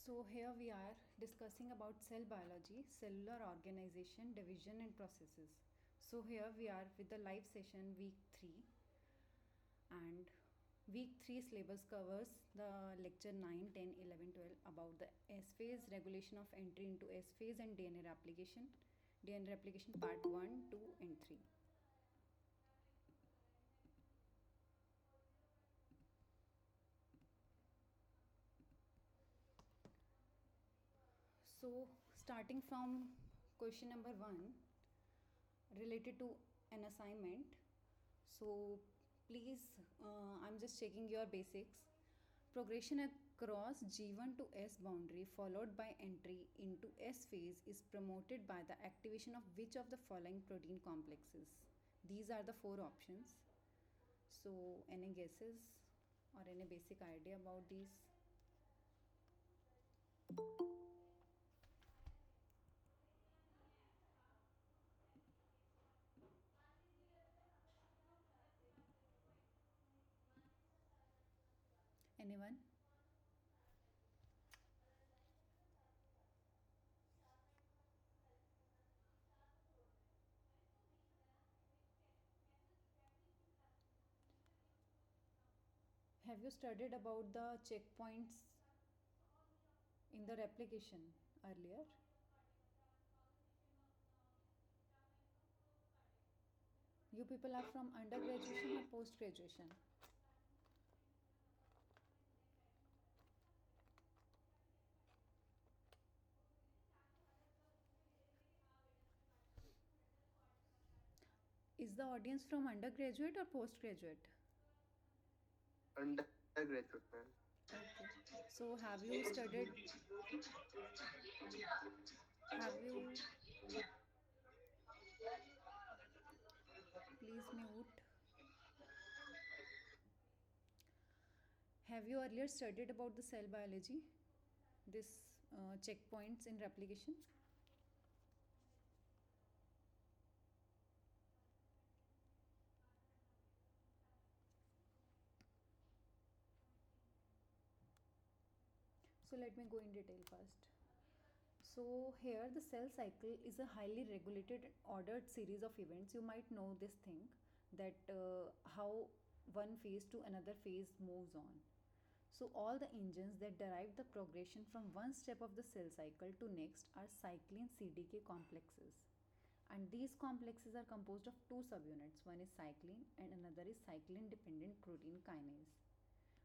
So here we are discussing about cell biology, cellular organization, division and processes. So here we are with the live session week 3, and week 3 syllabus covers the lecture 9, 10, 11, 12 about the S phase, regulation of entry into S phase and DNA replication. DNA replication part 1, 2 and 3. So starting from question number 1 related to an assignment. So please, I'm just checking your basics. Progression across G1 to S boundary followed by entry into S phase is promoted by the activation of which of the following protein complexes? These are the 4 options. So any guesses or any basic idea about these? Anyone? Have you studied about the checkpoints in the replication earlier? You people are from undergraduation or post graduation? Is the audience from undergraduate or postgraduate? Undergraduate, man. Okay. So have you studied? Have you? Please mute. Have you earlier studied about the cell biology? This checkpoints in replication. So let me go in detail first. So here the cell cycle is a highly regulated and ordered series of events. You might know this thing that how one phase to another phase moves on. So all the engines that derive the progression from one step of the cell cycle to next are cyclin CDK complexes. And these complexes are composed of two subunits. One is cyclin and another is cyclin dependent protein kinase.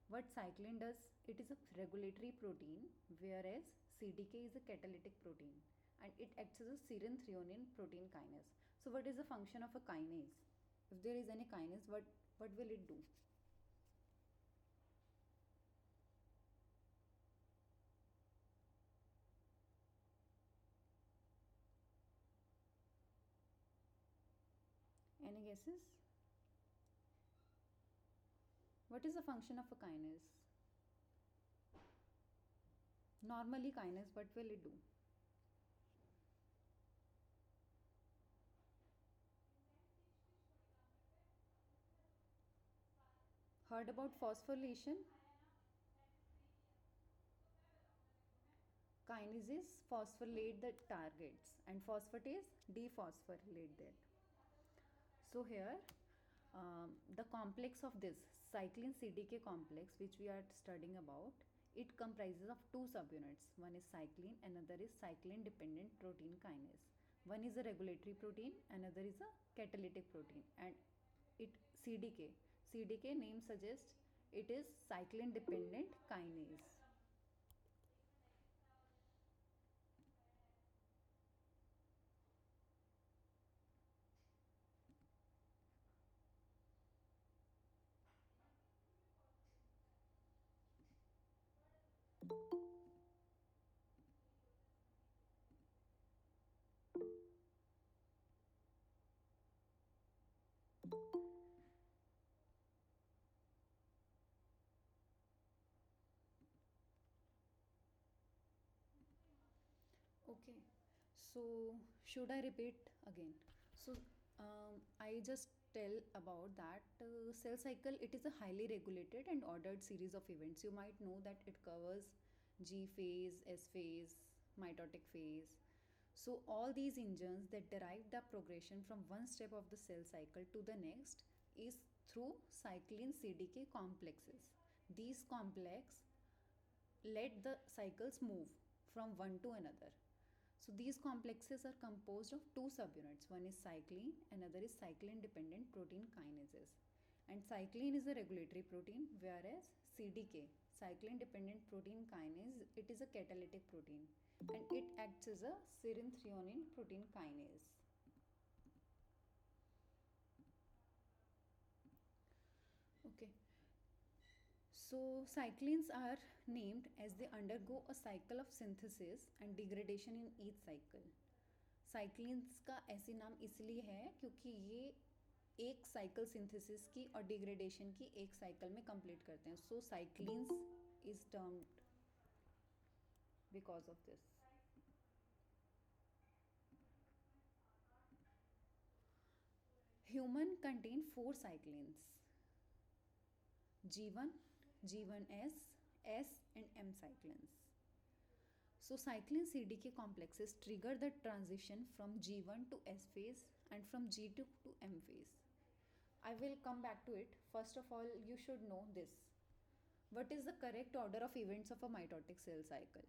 What cyclin does? It is a regulatory protein, whereas CDK is a catalytic protein and it acts as a serine threonine protein kinase. So what is the function of a kinase? If there is any kinase, what will it do? Any guesses? What is the function of a kinase? Normally kinase, what will it do? Heard about phosphorylation? Kinases phosphorylate the targets and phosphatase dephosphorylate that. So here the complex of this cyclin CDK complex which we are studying about, it comprises of two subunits. One is cyclin, another is cyclin dependent protein kinase. One is a regulatory protein, another is a catalytic protein, and it CDK name suggests it is cyclin dependent kinase. Okay, so should I repeat again? So I just tell about that cell cycle. It is a highly regulated and ordered series of events. You might know that it covers G phase, S phase, mitotic phase. So, all these engines that derive the progression from one step of the cell cycle to the next is through cyclin CDK complexes. These complexes let the cycles move from one to another. So these complexes are composed of two subunits. One is cyclin, another is cyclin dependent protein kinases. And cyclin is a regulatory protein, whereas CDK, cyclin dependent protein kinase, it is a catalytic protein and it acts as a serine threonine protein kinase. Okay. So, cyclins are named as they undergo a cycle of synthesis and degradation in each cycle. Cyclins का ऐसे नाम इसलिए है क्योंकि ये एक cycle synthesis की और डिग्रेडेशन की एक साइकिल में कंप्लीट करते हैं. So cyclins is termed because of this. Human contain four cyclins: G1, G1S, S and M cyclins. So cyclin CDK complexes trigger the transition from G1 to S phase and from G2 to M phase. I will come back to it. First of all, you should know this. What is the correct order of events of a mitotic cell cycle?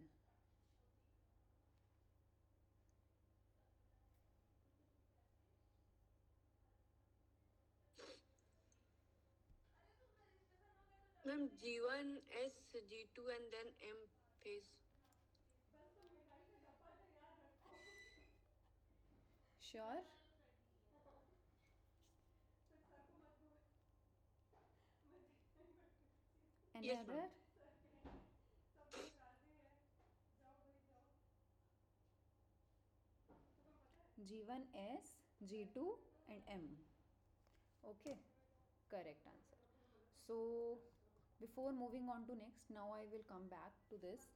Ma'am, G1, S, G2 and then M phase. Sure. Any Yes, other? ma'am. G1S, G2 and M. Okay, correct answer. So before moving on to next, now I will come back to this.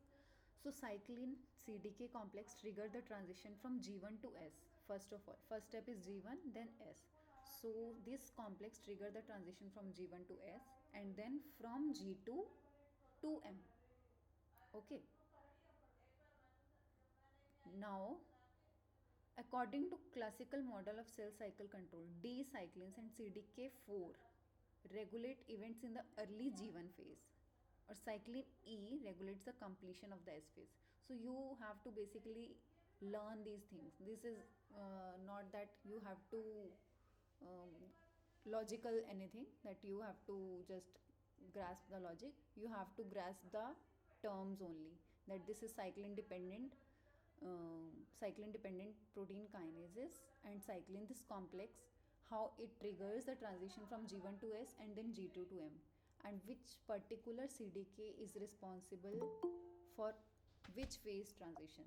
So cyclin CDK complex trigger the transition from G1 to S. First of all, first step is G1, then S. So this complex trigger the transition from G1 to S and then from G2 to M. Okay. Now, according to classical model of cell cycle control, D cyclins and CDK4 regulate events in the early G1 phase, or cyclin E regulates the completion of the S phase. So you have to basically learn these things. This is not that you have to um, logical anything, that you have to just grasp the logic. You have to grasp the terms only, that this is cyclin dependent protein kinases and cyclin this complex, how it triggers the transition from G1 to S and then G2 to M, and which particular CDK is responsible for which phase transition.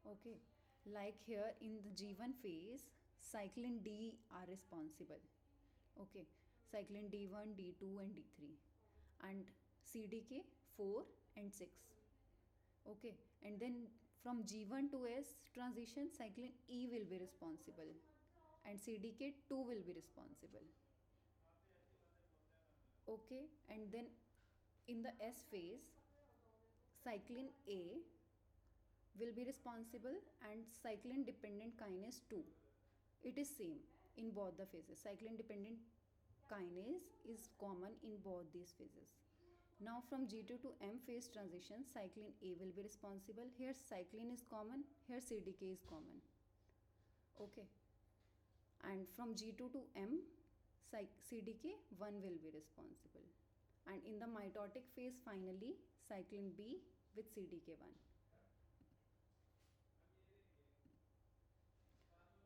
Okay, like here in the G1 phase, cyclin D are responsible. Okay, cyclin D1, D2 and D3 and CDK 4 and 6. Okay, and then from G1 to S transition, cyclin E will be responsible and CDK 2 will be responsible. Okay, and then in the S phase, cyclin A will be responsible and cyclin dependent kinase 2. It is same in both the phases. Cyclin dependent kinase is common in both these phases. Now from G2 to M phase transition, cyclin A will be responsible. Here cyclin is common, here CDK is common. Okay. And from G2 to M, CDK 1 will be responsible. And in the mitotic phase, finally, cyclin B with CDK 1.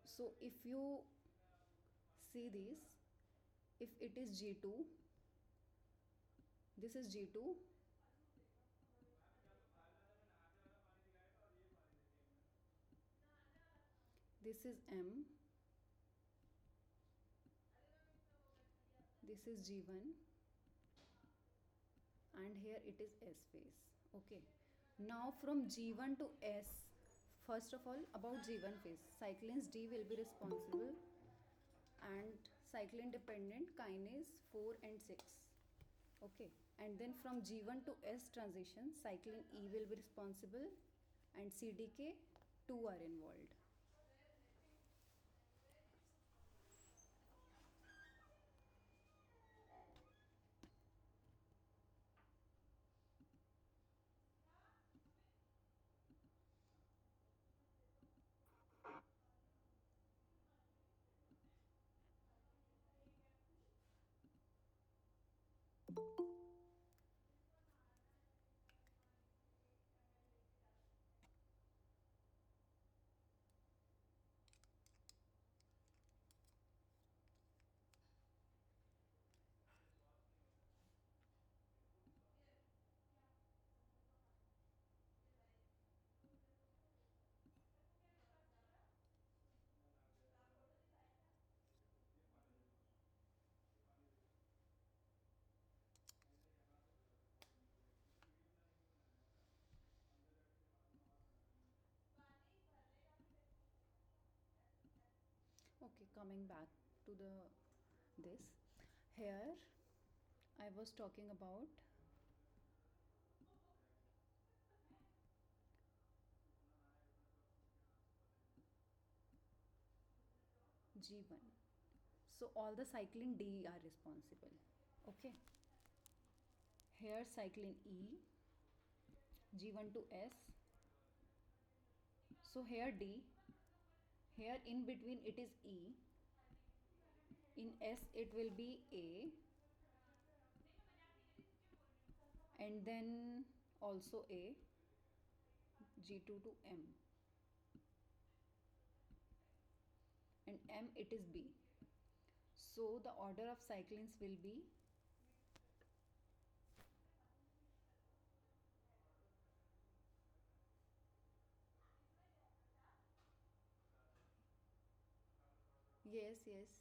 So if you see this, if it is G2, this is G2, this is M, this is G1 and here it is S phase. Okay, now from G1 to S, first of all about G1 phase, cyclins D will be responsible and cyclin dependent kinase 4 and 6. Okay, and then from G1 to S transition, cyclin E will be responsible and CDK 2 are involved. Okay, coming back to the this. Here I was talking about G1. So all the cyclin D are responsible. Okay. Here cyclin E, G1 to S. So here D, here in between it is E. In S it will be A, and then also A, G2 to M, and M it is B. So the order of cyclins will be yes, yes.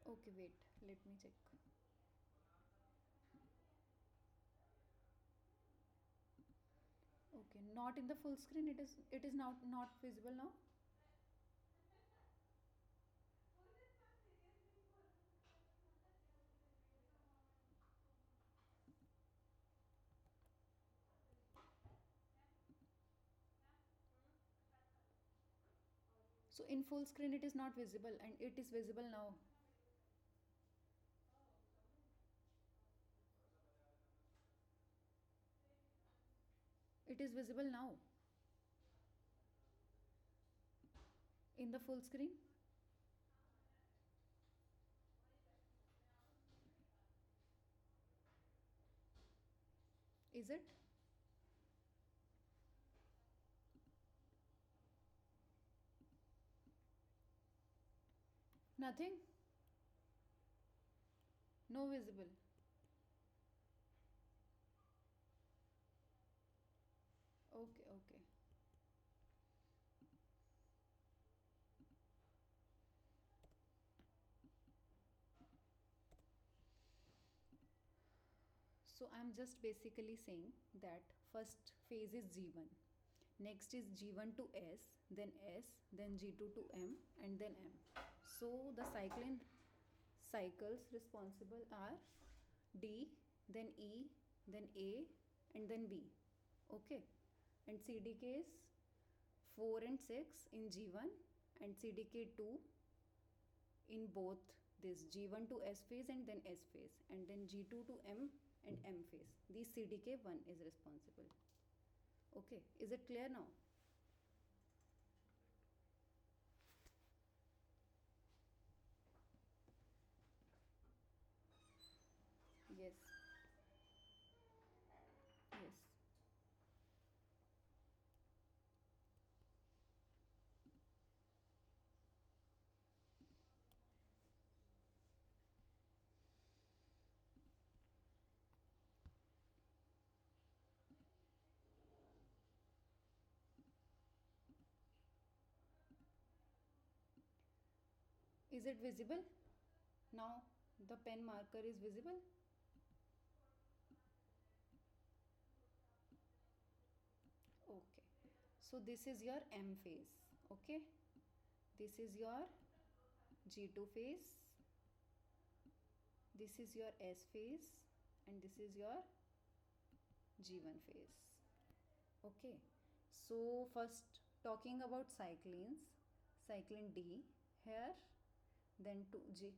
Okay, wait, let me check. Okay, not in the full screen. It is not visible now. So in full screen it is not visible and it is visible now. It is visible now in the full screen. Is it? Nothing? No visible. Okay, okay. So I'm just basically saying that first phase is G1. Next is G1 to S, then G2 to M, and then M. So the cyclin cycles responsible are D, then E, then A, and then B. Okay. And CDK is 4 and 6 in G1 and CDK 2 in both this G1 to S phase and then S phase, and then G2 to M and M phase. These CDK 1 is responsible. Okay, is it clear now? Yes. Yes. Is it visible? Now the pen marker is visible. Okay. So this is your M phase. Okay. This is your G2 phase, this is your S phase, and this is your G1 phase. Okay, so first talking about cyclines, cycline D here, then 2G.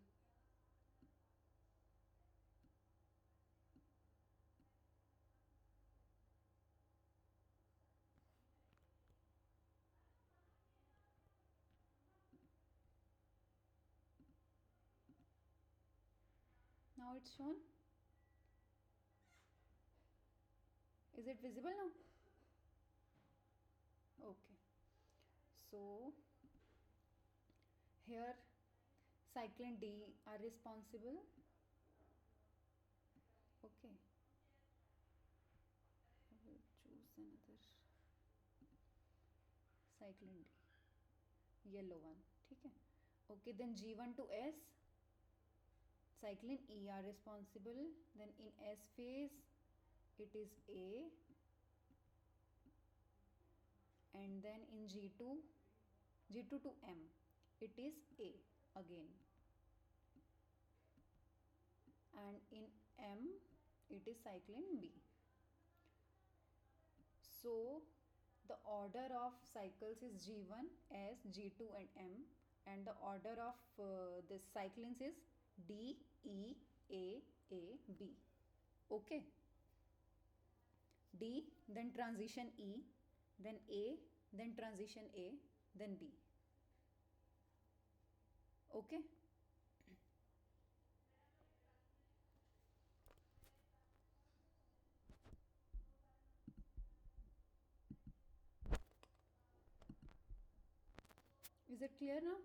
Now it's shown. Is it visible now? Okay, so here cycline D are responsible. Okay, I will choose another cycline D, yellow one. ठीक है. Okay, then G1 to S, cycline E are responsible. Then in S phase it is A, and then in G2 to M it is A again, and in M it is cycline B. So the order of cycles is G1, S, G2 and M, and the order of this cyclines is D, E, A, B. Okay, D, then transition E, then A, then transition A, then B. Okay, is it clear now?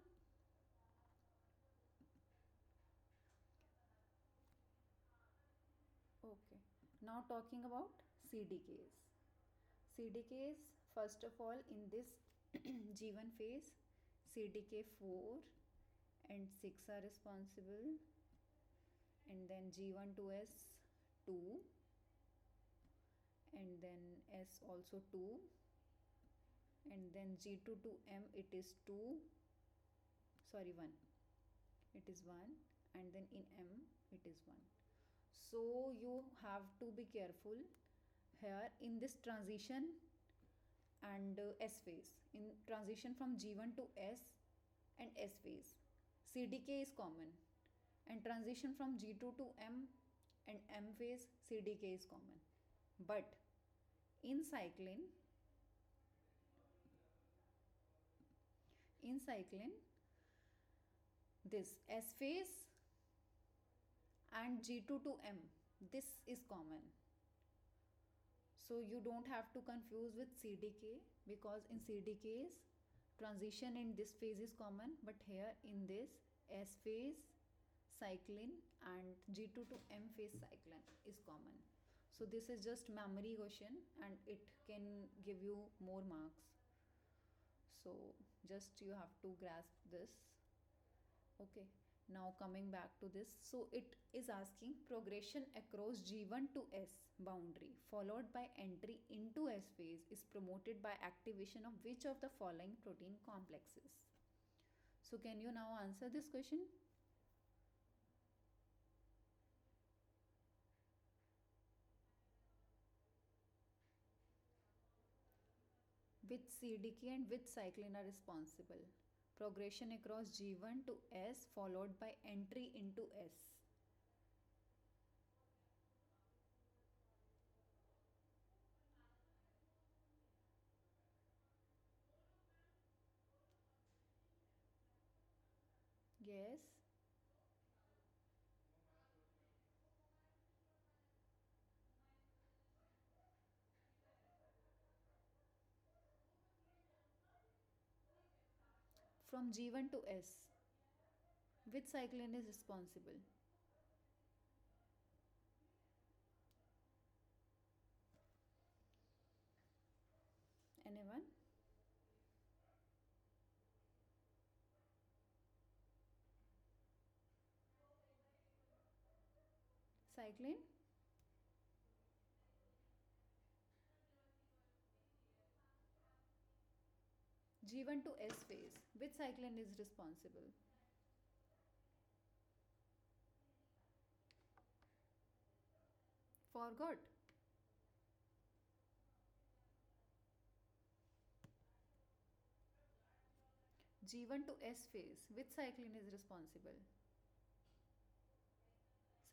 Okay, now talking about CDKs. CDKs, first of all, in this G1 phase, CDK 4 and 6 are responsible, and then G1 to S 2, and then S also 2, and then G2 to M it is 2, sorry 1, it is 1, and then in M it is 1. So you have to be careful here in this transition and S phase. In transition from G1 to S and S phase, CDK is common, and transition from G2 to M and M phase, CDK is common. But in cycline this S phase and G2 to M, this is common. So you don't have to confuse with CDK, because in CDKs transition in this phase is common, but here in this S phase cycline and G2 to M phase cycline is common. So this is just memory question and it can give you more marks. So just you have to grasp this. Okay, now coming back to this, so it is asking progression across G1 to S boundary followed by entry into S phase is promoted by activation of which of the following protein complexes? So can you now answer this question? Which CDK and which cycline are responsible? Progression across G1 to S followed by entry into S. Yes. From G1 to S, which cycline is responsible? Anyone? Cycline? G1 to S phase, which cycline is responsible? Forgot. G1 to S phase. Which cyclin is responsible?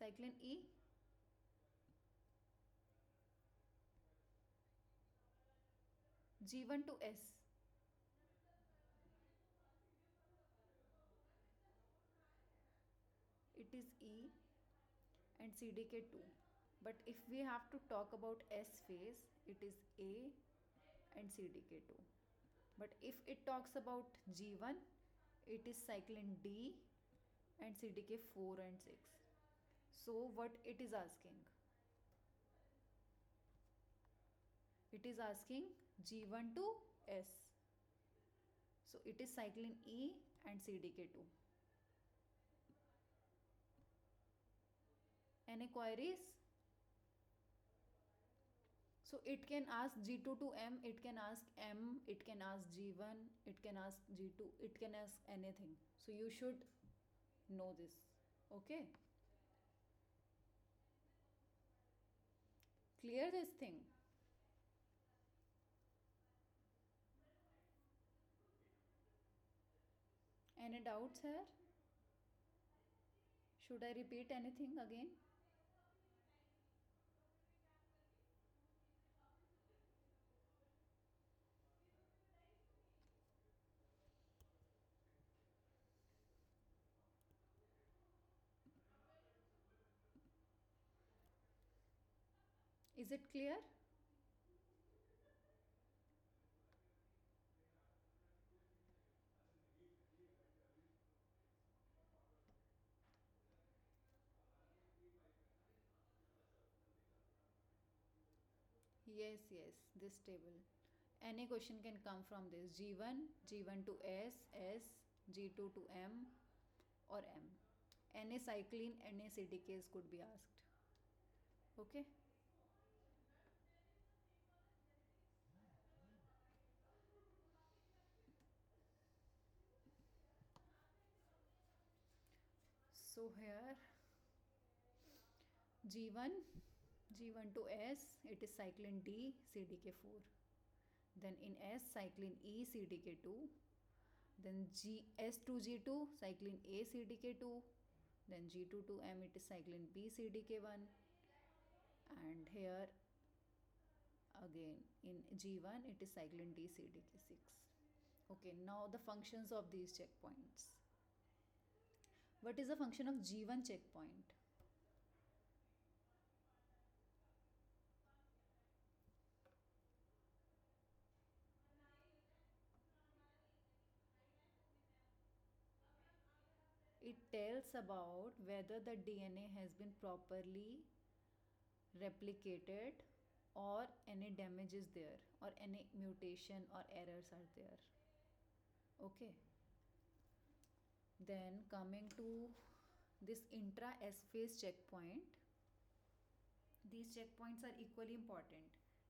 Cyclin E? G1 to S. It is E and CDK2. But if we have to talk about S phase, it is A and CDK2. But if it talks about G1, it is cyclin D and CDK4 and 6. So what it is asking? It is asking G1 to S. So it is cyclin E and CDK2. Any queries? So it can ask G2 to M, it can ask M, it can ask G1, it can ask G2, it can ask anything. So you should know this. Okay? Clear this thing. Any doubts here? Should I repeat anything again? Is it clear? Yes, this table. Any question can come from this. G1, G1 to S, S, G2 to M or M. Any cycline, any CDKs could be asked. Okay? So here G1, G1 to S, it is cyclin D, CDK4. Then in S, cyclin E, CDK2. Then S to G2, cyclin A, CDK2. Then G2 to M, it is cyclin B, CDK1. And here again in G1, it is cyclin D, CDK6. Okay, now the functions of these checkpoints. What is the function of G1 checkpoint? It tells about whether the DNA has been properly replicated or any damage is there or any mutation or errors are there. Okay. Then coming to this intra S phase checkpoint, these checkpoints are equally important.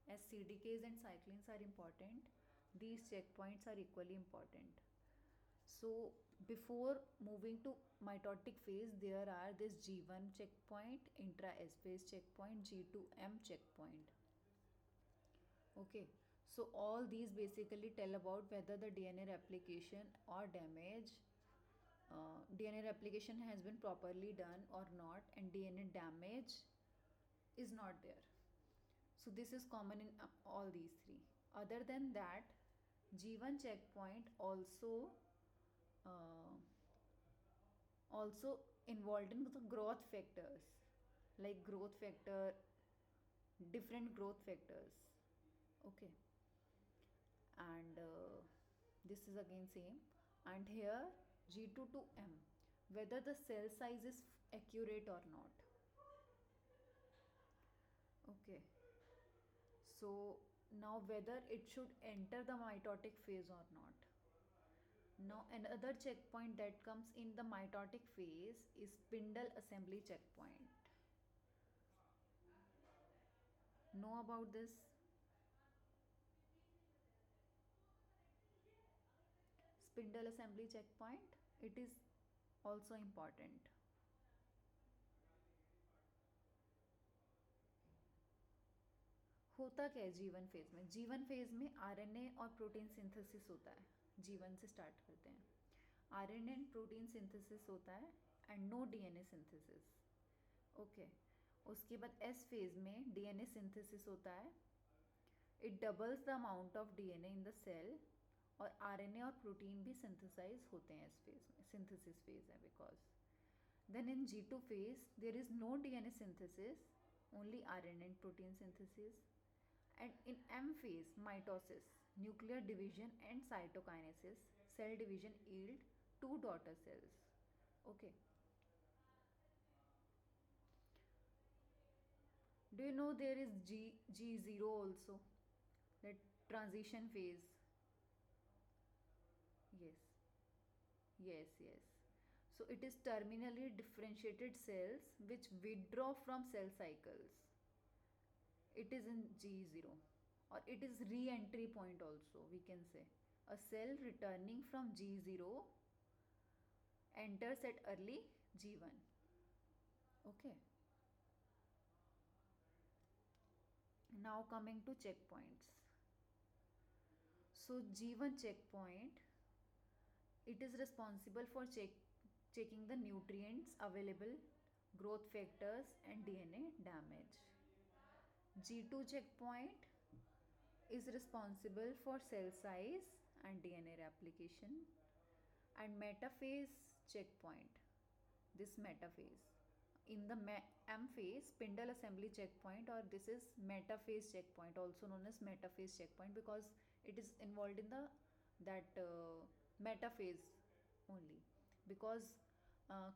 As CDKs and cyclins are important, these checkpoints are equally important. So before moving to mitotic phase, there are this G1 checkpoint, intra S phase checkpoint, G2M checkpoint. Okay, so all these basically tell about whether the DNA replication or damage, DNA replication has been properly done or not, and DNA damage is not there. So this is common in all these three. Other than that, G1 checkpoint uh, also involved in the growth factors like growth factor, different growth factors. Okay, and this is again same. And here G2 to M, whether the cell size is accurate or not. Okay, so now whether it should enter the mitotic phase or not. Now another checkpoint that comes in the mitotic phase is spindle assembly checkpoint. Know about this? Spindle assembly checkpoint, it is also important. होता क्या है जीवन phase में? जीवन phase में RNA और protein synthesis होता है. जीवन से स्टार्ट करते हैं. आरएनए एंड प्रोटीन सिंथेसिस होता है and no DNA synthesis. Okay. उसके बाद एस फेज में डीएनए सिंथेसिस होता है. It doubles the amount of DNA in the cell. और आरएनए और प्रोटीन भी सिंथेसाइज होते हैं इस फेज में. सिंथेसिस फेज है because. Then in G2 phase, there is no DNA synthesis, only RNA and protein synthesis. And in M phase, mitosis, nuclear division and cytokinesis, cell division yield two daughter cells. Okay. Do you know there is G0 also? That transition phase. Yes. Yes, yes. So it is terminally differentiated cells which withdraw from cell cycles. It is in G0, or it is re-entry point also, we can say. A cell returning from G0 enters at early G1. Okay. Now coming to checkpoints. So G1 checkpoint, it is responsible for checking the nutrients available, growth factors and DNA damage. G2 checkpoint is responsible for cell size and DNA replication. And metaphase checkpoint, this metaphase. In the M phase, spindle assembly checkpoint, or this is metaphase checkpoint, also known as metaphase checkpoint, because it is involved in the that metaphase only, because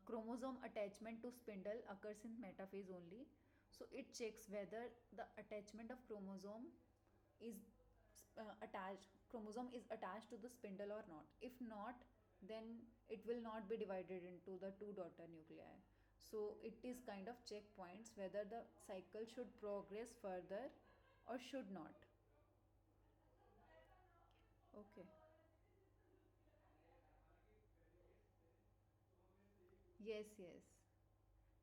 chromosome attachment to spindle occurs in metaphase only. So it checks whether the attachment of is chromosome is attached to the spindle or not. If not, then it will not be divided into the two daughter nuclei. So it is kind of checkpoints whether the cycle should progress further or should not. Okay. Yes, yes.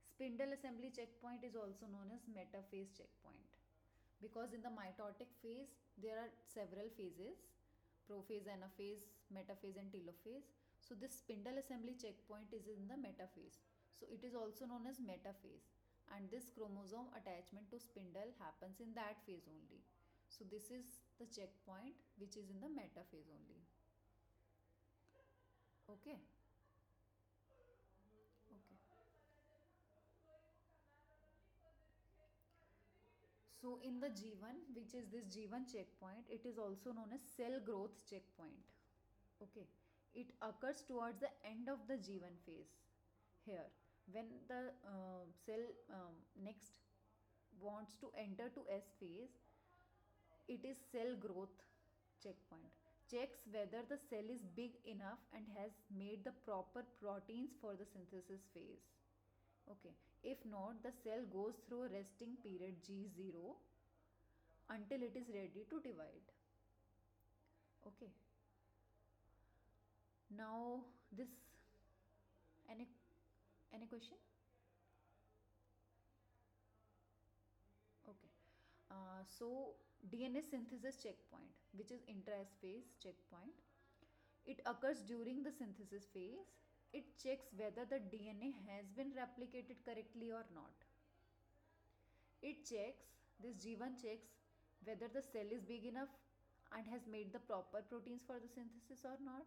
Spindle assembly checkpoint is also known as metaphase checkpoint, because in the mitotic phase there are several phases: prophase, anaphase, metaphase and telophase. So this spindle assembly checkpoint is in the metaphase, so it is also known as metaphase, and this chromosome attachment to spindle happens in that phase only. So this is the checkpoint which is in the metaphase only. Okay. Okay. So in the G1, which is this G1 checkpoint, it is also known as cell growth checkpoint. Okay. It occurs towards the end of the G1 phase. Here, when the cell next wants to enter to S phase, it is cell growth checkpoint. Checks whether the cell is big enough and has made the proper proteins for the synthesis phase. Okay. If not, the cell goes through a resting period G0 until it is ready to divide. Okay. Now this, any any question? Okay. So DNA synthesis checkpoint, which is intra-S phase checkpoint, it occurs during the synthesis phase. It checks whether the DNA has been replicated correctly or not. It checks, this G1 checks whether the cell is big enough and has made the proper proteins for the synthesis or not.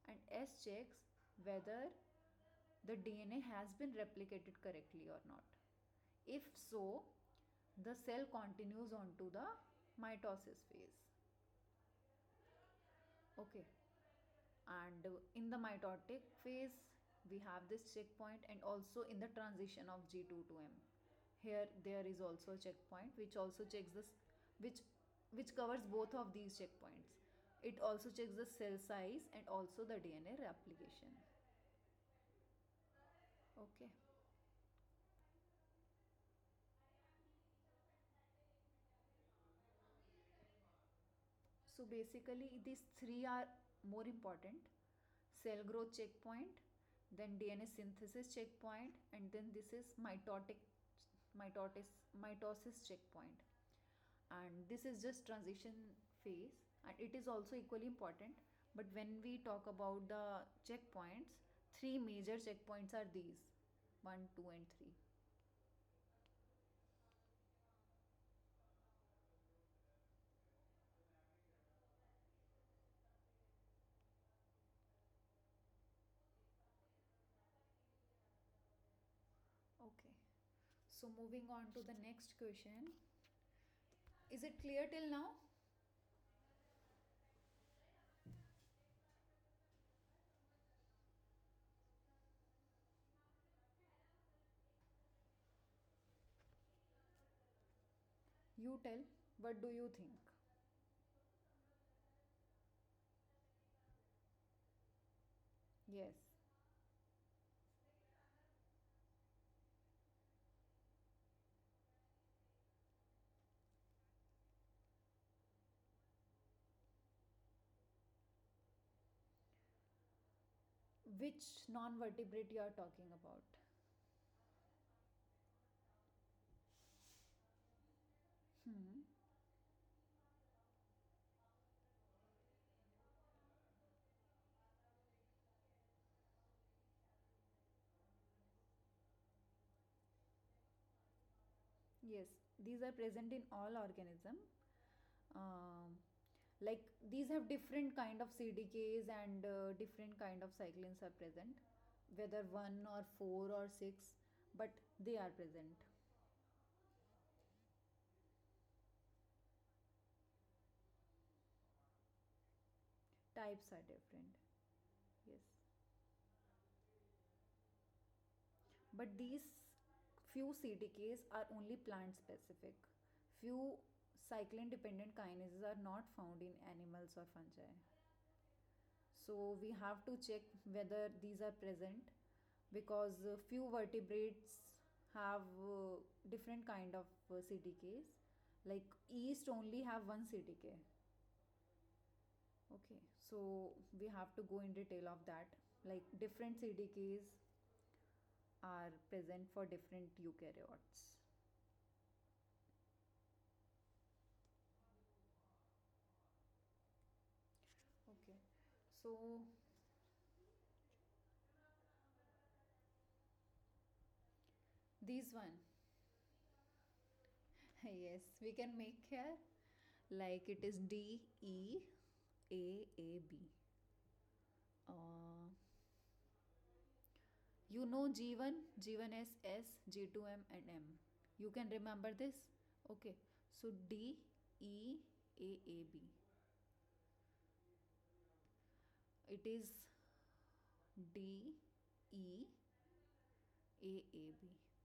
And S checks whether the DNA has been replicated correctly or not. If so, the cell continues on to the mitosis phase. Okay. And in the mitotic phase, we have this checkpoint, and also in the transition of G2 to M. Here there is also a checkpoint which also checks this, which covers both of these checkpoints. It also checks the cell size and also the DNA replication. Okay. So basically these three are more important: cell growth checkpoint, then DNA synthesis checkpoint, and then this is mitosis checkpoint. and this is just transition phase, and it is also equally important. But when we talk about the checkpoints, three major checkpoints are these: 1, 2, and 3. Okay, so moving on to the next question. Is it clear till now? You tell, what do you think? Yes. Which non-vertebrate you are talking about? Hmm. Yes, these are present in all organism. Um, like these have different kind of CDKs, and different kind of cyclins are present, whether one or four or six, but they are present. Types are different. Yes, but these few CDKs are only plant specific. Few cyclin dependent kinases are not found in animals or fungi. So we have to check whether these are present, because few vertebrates have different kind of CDKs. Like yeast only have one CDK. Okay, so we have to go in detail of that. Like different CDKs are present for different eukaryotes. Okay, so this one, yes, we can make here like it is DEAAB. Uh, you know G1, G1S, S, G2M, and M. You can remember this? Okay. So DEAAB. It is DEAAB.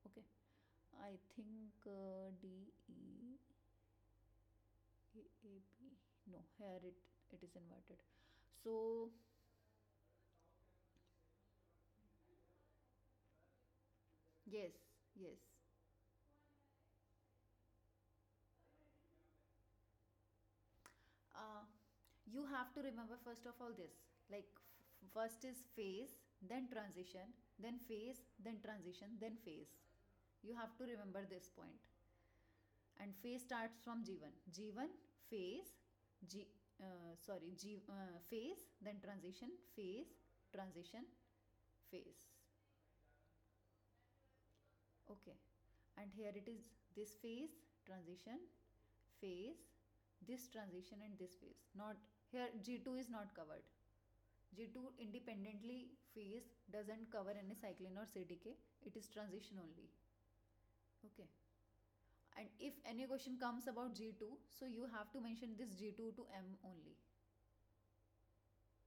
Okay. I think DEAAB. No, here it is inverted. So yes, yes. uh, you have to remember first of all this, like first is phase, then transition, then phase, then transition, then phase. You have to remember this point. And phase starts from G1 phase, G sorry G phase, then transition, phase, transition, phase. Okay, and here it is this phase, transition, phase, this transition, and this phase. Not here, G2 is not covered. G2 independently phase doesn't cover any cyclin or CDK, it is transition only. Okay, and if any question comes about G2, so you have to mention this G2 to M only.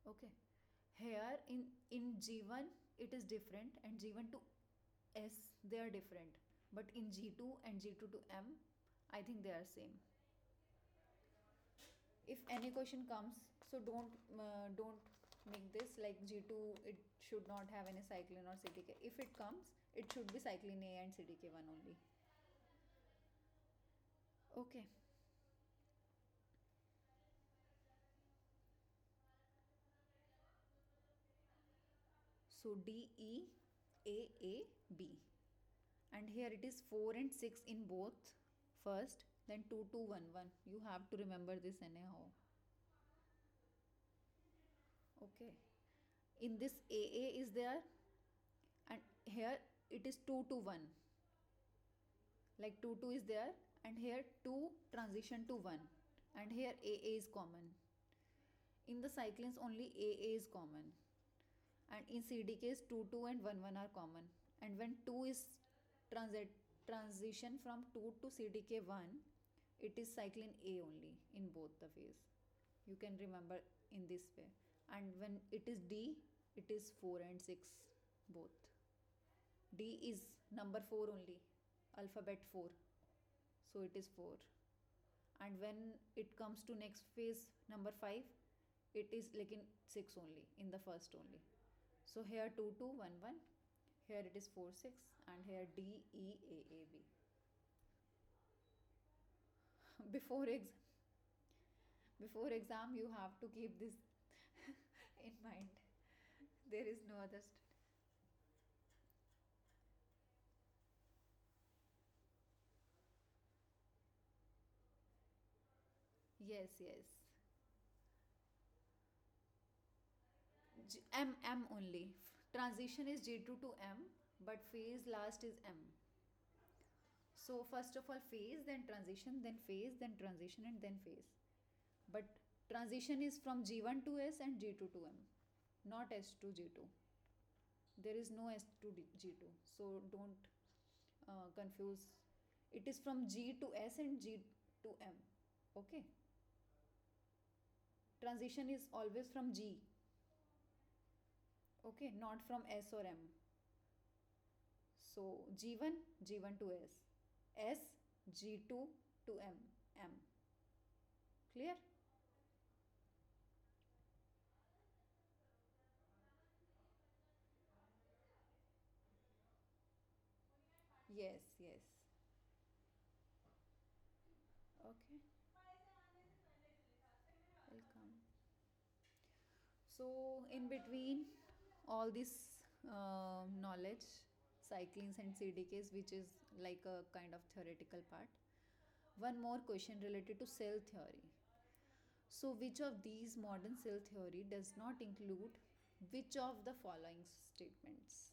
Okay, here in G1 it is different, and G1 to S they are different, but in G2 and G2 to M I think they are same. If any question comes, so don't make this like G2 it should not have any cyclin or CDK. If it comes, it should be cyclin A and CDK1 only. Okay, so DEAAB, and here it is 4 and 6 in both. First then 2211. You have to remember this anyhow. Okay. In this AA is there, and here it is 2 to 1. Like 2 2 is there, and here 2 transition to 1, and here AA is common. In the cyclins only AA is common, and in CDKs 2 2 and 1 1 are common. And when 2 is transition from 2 to CDK 1, it is cyclin A only in both the phase. You can remember in this way. And when it is D, it is 4 and 6 both. D is number 4 only, alphabet 4, so it is 4. And when it comes to next phase number 5, it is like in 6 only, in the first only. So here 2 2 1 1, here it is 4 6, and here D E A A B. before ex before exam you have to keep this in mind. There is no other yes, yes. M only. Transition is G2 to M, but phase last is M. So first of all phase, then transition, then phase, then transition, and then phase. But transition is from G1 to S and G2 to M, not S to G2. There is no S to G2, so don't confuse. It is from G to S and G to M. Okay. Transition is always from G. Okay, not from S or M. So G1, G1 to S, S, G2 to M, M. Clear? Yes, yes. Okay, welcome. So, in between all this knowledge, cyclins and CDKs, which is like a kind of theoretical part, one more question related to cell theory. So, which of these modern cell theory does not include which of the following statements?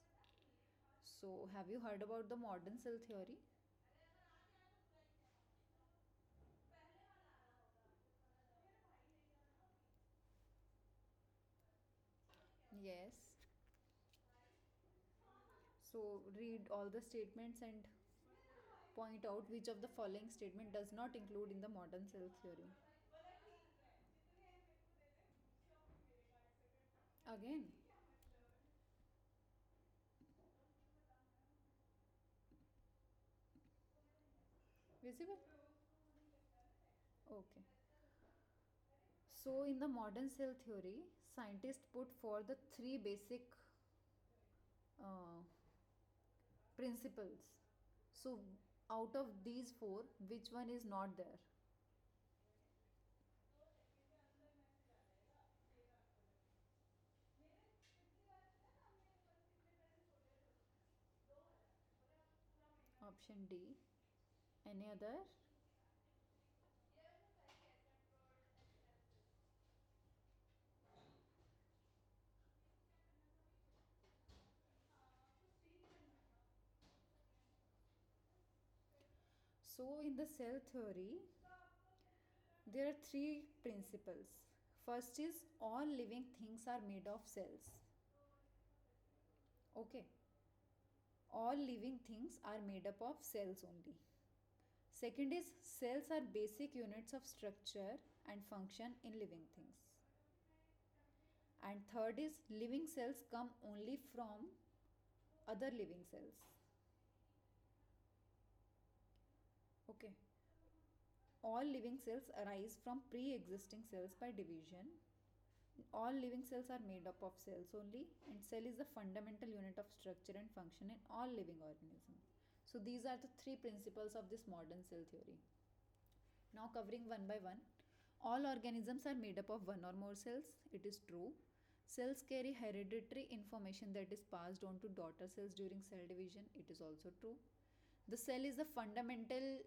So, have you heard about the modern cell theory? Yes. So, read all the statements and point out which of the following statement does not include in the modern cell theory. Again, visible? Okay. So, in the modern cell theory, scientists put forth the three basic uh, principles. So, out of these four, which one is not there? Option D. Any other? So, in the cell theory, there are three principles. First is all living things are made of cells. Okay. All living things are made up of cells only. Second is cells are basic units of structure and function in living things. And third is living cells come only from other living cells. Okay. All living cells arise from pre-existing cells by division. All living cells are made up of cells only, and cell is the fundamental unit of structure and function in all living organisms. So these are the three principles of this modern cell theory. Now covering one by one. All organisms are made up of one or more cells. It is true. Cells carry hereditary information that is passed on to daughter cells during cell division. It is also true. The cell is the fundamental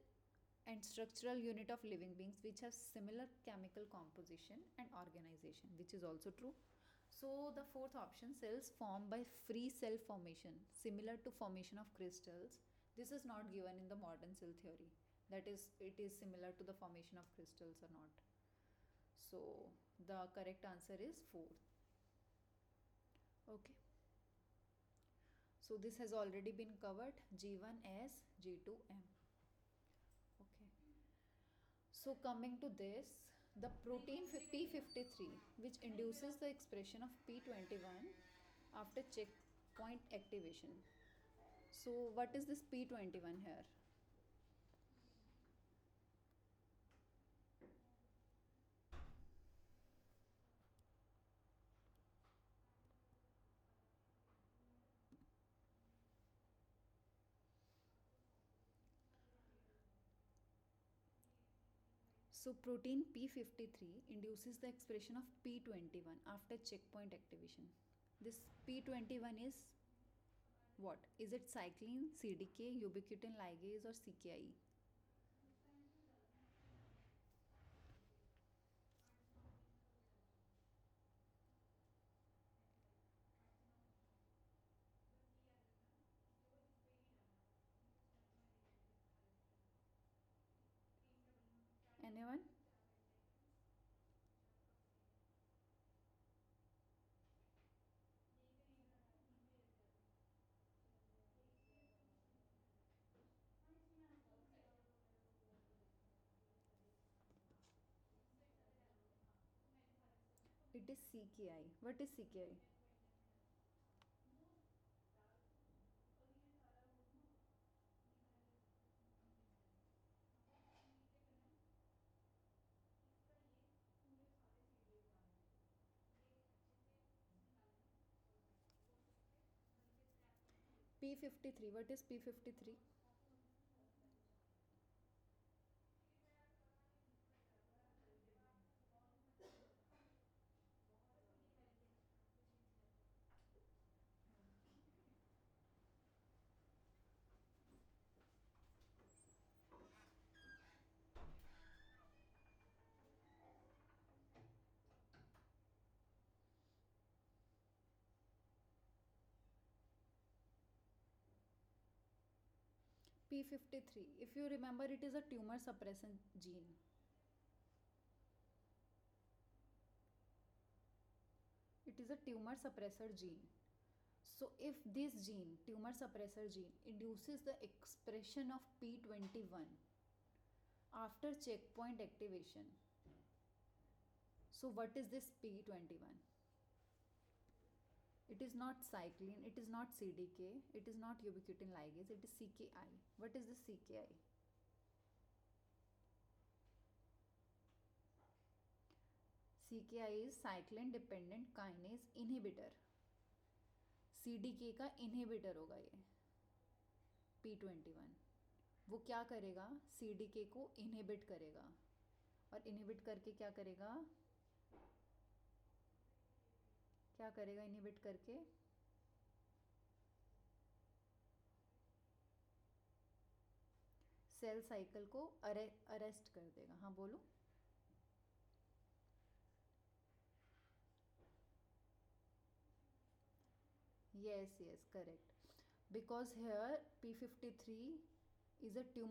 and and structural unit of living beings which have similar chemical composition and organization, which is also true. So the fourth option, cells formed by free cell formation similar to formation of crystals. This is not given in the modern cell theory, that is it is similar to the formation of crystals or not. So the correct answer is 4. Okay. So this has already been covered, G1S, G2M. Okay. So coming to this, the protein P53 which induces the expression of P21 after checkpoint activation. So what is this P21 here? So protein P53 induces the expression of P21 after checkpoint activation. This P21 is what? Is it cyclin, CDK, ubiquitin ligase or CKI? Anyone? It is CKI. What is CKI? P53. What is P53? P53. If you remember, it is a tumor suppressant gene. It is a tumor suppressor gene. So if this gene, tumor suppressor gene, induces the expression of P21 after checkpoint activation, so what is this P21? It is not cyclin, it is not CDK, it is not ubiquitin ligase, it is CKI. What is this CKI? CKI is cyclin dependent kinase inhibitor. CDK का inhibitor होगा ये P21. वो क्या करेगा? CDK को inhibit करेगा और inhibit करके क्या करेगा? क्या करेगा इनहिबिट करके? सेल साइकिल को अरेस्ट कर देगा. हाँ बोलो. Yes, correct. Because here P53 is a tumor